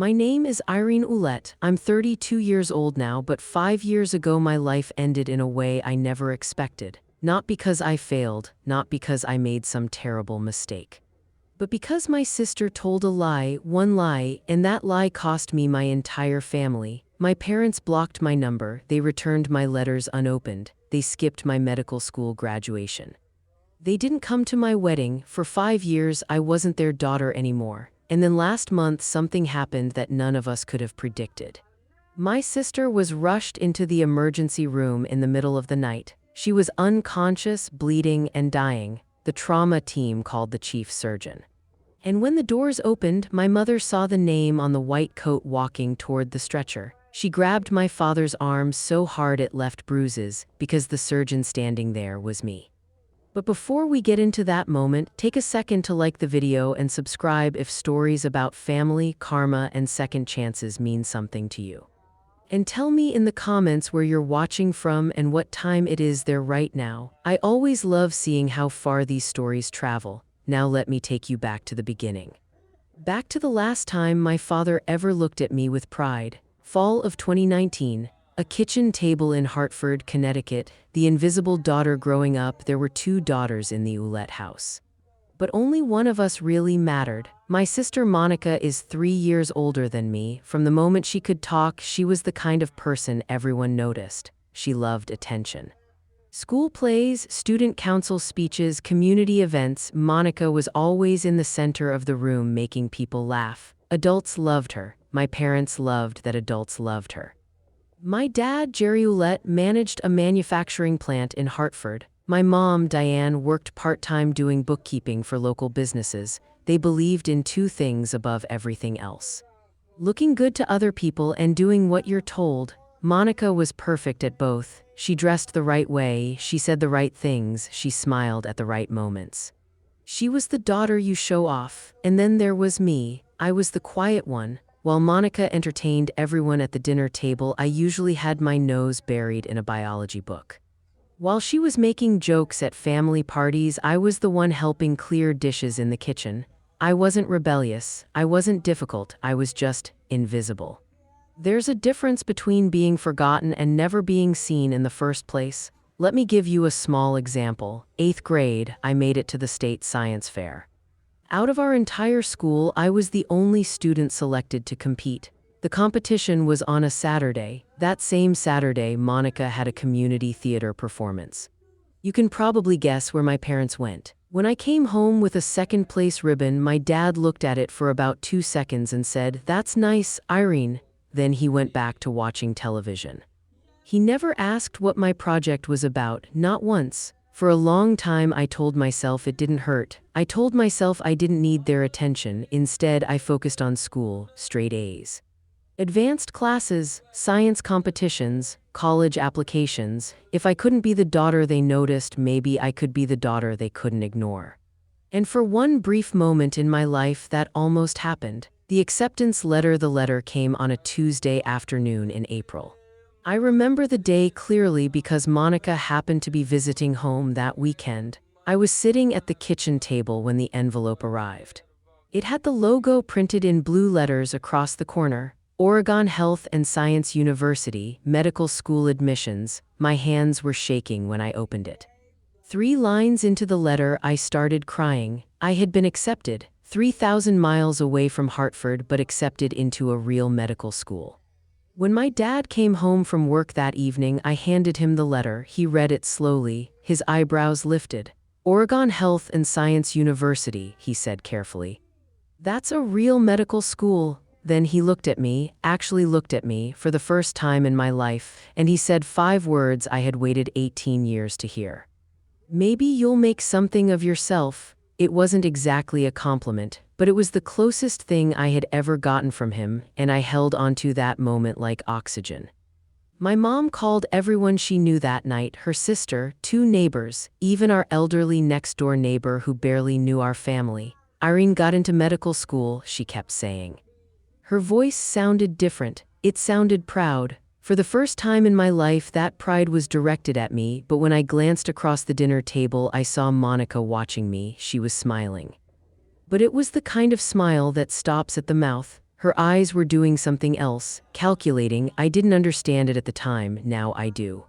My name is Irene Ouellette. I'm 32 years old now, but 5 years ago my life ended in a way I never expected. Not because I failed, not because I made some terrible mistake, but because my sister told a lie, one lie, and that lie cost me my entire family. My parents blocked my number, they returned my letters unopened, they skipped my medical school graduation. They didn't come to my wedding. For 5 years I wasn't their daughter anymore. And then last month something happened that none of us could have predicted. My sister was rushed into the emergency room in the middle of the night. She was unconscious, bleeding, and dying. The trauma team called the chief surgeon. And when the doors opened, my mother saw the name on the white coat walking toward the stretcher. She grabbed my father's arm so hard it left bruises, because the surgeon standing there was me. But before we get into that moment, take a second to like the video and subscribe if stories about family, karma, and second chances mean something to you. And tell me in the comments where you're watching from and what time it is there right now. I always love seeing how far these stories travel. Now let me take you back to the beginning. Back to the last time my father ever looked at me with pride. Fall of 2019. A kitchen table in Hartford, Connecticut. The invisible daughter growing up. There were 2 daughters in the Ouellette house. But only one of us really mattered. My sister Monica is 3 years older than me. From the moment she could talk, she was the kind of person everyone noticed. She loved attention. School plays, student council speeches, community events, Monica was always in the center of the room making people laugh. Adults loved her. My parents loved that adults loved her. My dad, Jerry Ouellette, managed a manufacturing plant in Hartford. My mom, Diane, worked part-time doing bookkeeping for local businesses. They believed in 2 things above everything else: looking good to other people and doing what you're told. Monica was perfect at both. She dressed the right way, she said the right things, she smiled at the right moments. She was the daughter you show off. And then there was me. I was the quiet one. While Monica entertained everyone at the dinner table, I usually had my nose buried in a biology book. While she was making jokes at family parties, I was the one helping clear dishes in the kitchen. I wasn't rebellious, I wasn't difficult, I was just invisible. There's a difference between being forgotten and never being seen in the first place. Let me give you a small example. 8th grade, I made it to the state science fair. Out of our entire school, I was the only student selected to compete. The competition was on a Saturday. That same Saturday, Monica had a community theater performance. You can probably guess where my parents went. When I came home with a second-place ribbon, my dad looked at it for about 2 seconds and said, "That's nice, Irene." Then he went back to watching television. He never asked what my project was about, not once. For a long time I told myself it didn't hurt. I told myself I didn't need their attention. Instead, I focused on school, straight A's. Advanced classes, science competitions, college applications. If I couldn't be the daughter they noticed, maybe I could be the daughter they couldn't ignore. And for one brief moment in my life that almost happened. The acceptance letter. The letter came on a Tuesday afternoon in April. I remember the day clearly because Monica happened to be visiting home that weekend. I was sitting at the kitchen table when the envelope arrived. It had the logo printed in blue letters across the corner. Oregon Health and Science University, medical school admissions. My hands were shaking when I opened it. 3 lines into the letter, I started crying. I had been accepted, 3,000 miles away from Hartford, but accepted into a real medical school. When my dad came home from work that evening, I handed him the letter. He read it slowly, his eyebrows lifted. Oregon Health and Science University, he said carefully. That's a real medical school. Then he looked at me, actually looked at me, for the first time in my life, and he said 5 words I had waited 18 years to hear. Maybe you'll make something of yourself. It wasn't exactly a compliment, but it was the closest thing I had ever gotten from him, and I held onto that moment like oxygen. My mom called everyone she knew that night, her sister, 2 neighbors, even our elderly next-door neighbor who barely knew our family. Irene got into medical school, she kept saying. Her voice sounded different. It sounded proud. For the first time in my life, that pride was directed at me, but when I glanced across the dinner table, I saw Monica watching me. She was smiling. But it was the kind of smile that stops at the mouth. Her eyes were doing something else, calculating. I didn't understand it at the time, now I do.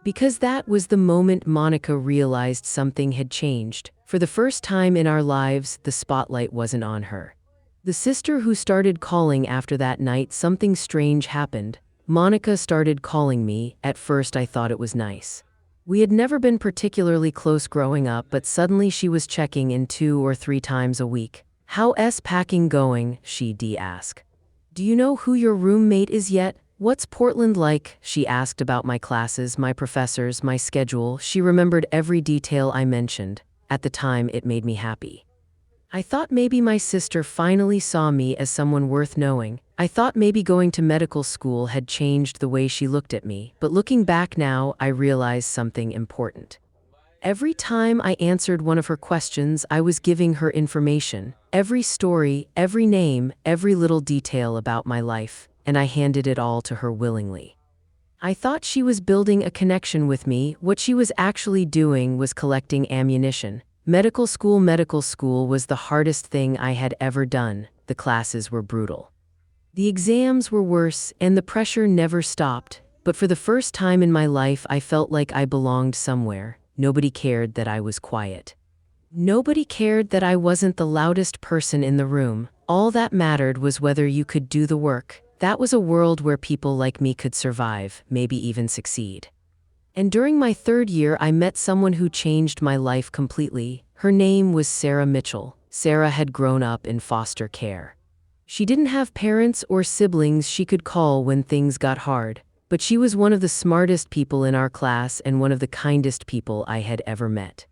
Because that was the moment Monica realized something had changed. For the first time in our lives, the spotlight wasn't on her. The sister who started calling after that night, something strange happened. Monica started calling me. At first I thought it was nice. We had never been particularly close growing up, but suddenly she was checking in 2 or 3 times a week. "How's packing going?" she'd ask. "Do you know who your roommate is yet? What's Portland like?" She asked about my classes, my professors, my schedule. She remembered every detail I mentioned. At the time, it made me happy. I thought maybe my sister finally saw me as someone worth knowing. I thought maybe going to medical school had changed the way she looked at me, but looking back now, I realized something important. Every time I answered one of her questions, I was giving her information. Every story, every name, every little detail about my life, and I handed it all to her willingly. I thought she was building a connection with me. What she was actually doing was collecting ammunition. Medical school was the hardest thing I had ever done. The classes were brutal. The exams were worse, and the pressure never stopped. But for the first time in my life, I felt like I belonged somewhere. Nobody cared that I was quiet. Nobody cared that I wasn't the loudest person in the room. All that mattered was whether you could do the work. That was a world where people like me could survive, maybe even succeed. And during my 3rd year, I met someone who changed my life completely. Her name was Sarah Mitchell. Sarah had grown up in foster care. She didn't have parents or siblings she could call when things got hard, but she was one of the smartest people in our class and one of the kindest people I had ever met.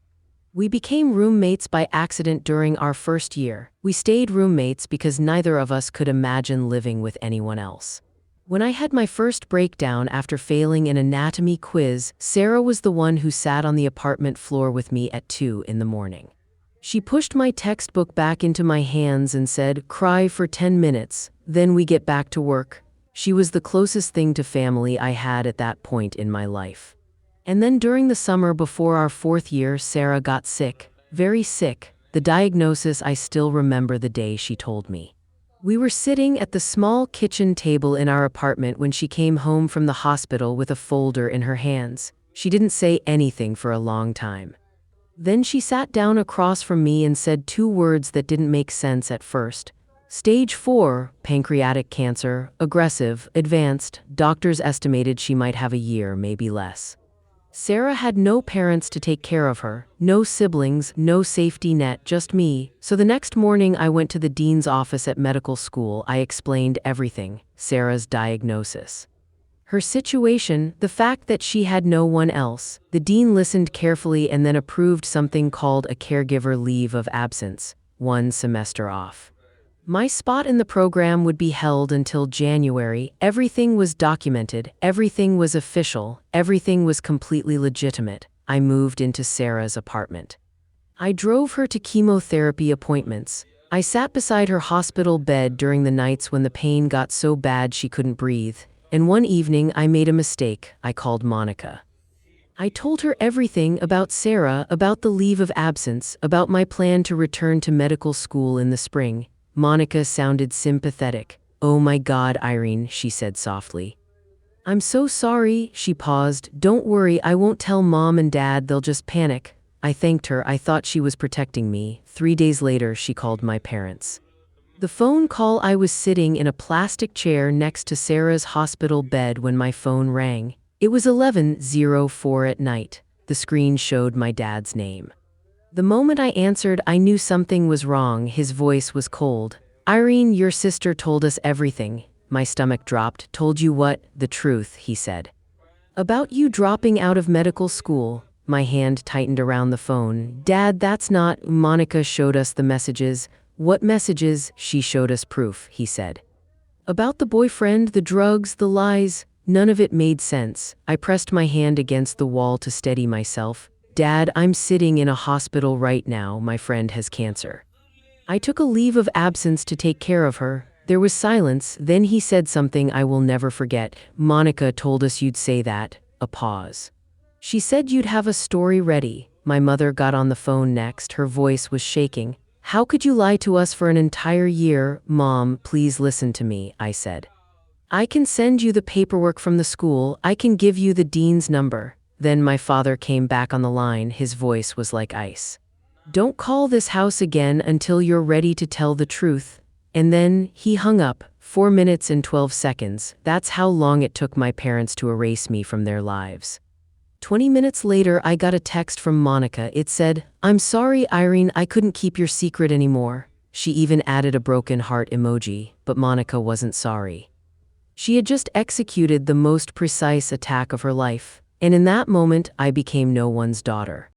We became roommates by accident during our 1st year. We stayed roommates because neither of us could imagine living with anyone else. When I had my first breakdown after failing an anatomy quiz, Sarah was the one who sat on the apartment floor with me at 2 in the morning. She pushed my textbook back into my hands and said, "Cry for 10 minutes, then we get back to work." She was the closest thing to family I had at that point in my life. And then during the summer before our 4th year, Sarah got sick, very sick. The diagnosis, I still remember the day she told me. We were sitting at the small kitchen table in our apartment when she came home from the hospital with a folder in her hands. She didn't say anything for a long time. Then she sat down across from me and said 2 words that didn't make sense at first. "Stage 4, pancreatic cancer, aggressive, advanced. Doctors estimated she might have a year, maybe less." Sarah had no parents to take care of her, no siblings, no safety net, just me. So the next morning I went to the dean's office at medical school. I explained everything, Sarah's diagnosis, her situation, the fact that she had no one else. The dean listened carefully and then approved something called a caregiver leave of absence, 1 semester off. My spot in the program would be held until January. Everything was documented, everything was official, everything was completely legitimate. I moved into Sarah's apartment. I drove her to chemotherapy appointments. I sat beside her hospital bed during the nights when the pain got so bad she couldn't breathe. And one evening I made a mistake. I called Monica. I told her everything about Sarah, about the leave of absence, about my plan to return to medical school in the spring. Monica sounded sympathetic. "Oh my God, Irene," she said softly. "I'm so sorry." She paused. "Don't worry, I won't tell Mom and Dad, they'll just panic." I thanked her. I thought she was protecting me. 3 days later, she called my parents. The phone call, I was sitting in a plastic chair next to Sarah's hospital bed when my phone rang. It was 11:04 at night. The screen showed my dad's name. The moment I answered, I knew something was wrong. His voice was cold. "Irene, your sister told us everything." My stomach dropped. "Told you what?" "The truth," he said. "About you dropping out of medical school." My hand tightened around the phone. "Dad, that's not..." Monica showed us the messages. "What messages?" "She showed us proof," he said. "About the boyfriend, the drugs, the lies." None of it made sense. I pressed my hand against the wall to steady myself. "Dad, I'm sitting in a hospital right now. My friend has cancer. I took a leave of absence to take care of her." There was silence. Then he said something I will never forget. "Monica told us you'd say that." A pause. "She said you'd have a story ready." My mother got on the phone next. Her voice was shaking. How could you lie to us for an entire year? Mom, please listen to me, I said. I can send you the paperwork from the school. I can give you the dean's number. Then my father came back on the line. His voice was like ice. Don't call this house again until you're ready to tell the truth. And then he hung up. 4 minutes and 12 seconds. That's how long it took my parents to erase me from their lives. 20 minutes later, I got a text from Monica. It said, "I'm sorry, Irene, I couldn't keep your secret anymore." She even added a broken heart emoji, but Monica wasn't sorry. She had just executed the most precise attack of her life, and in that moment, I became no one's daughter.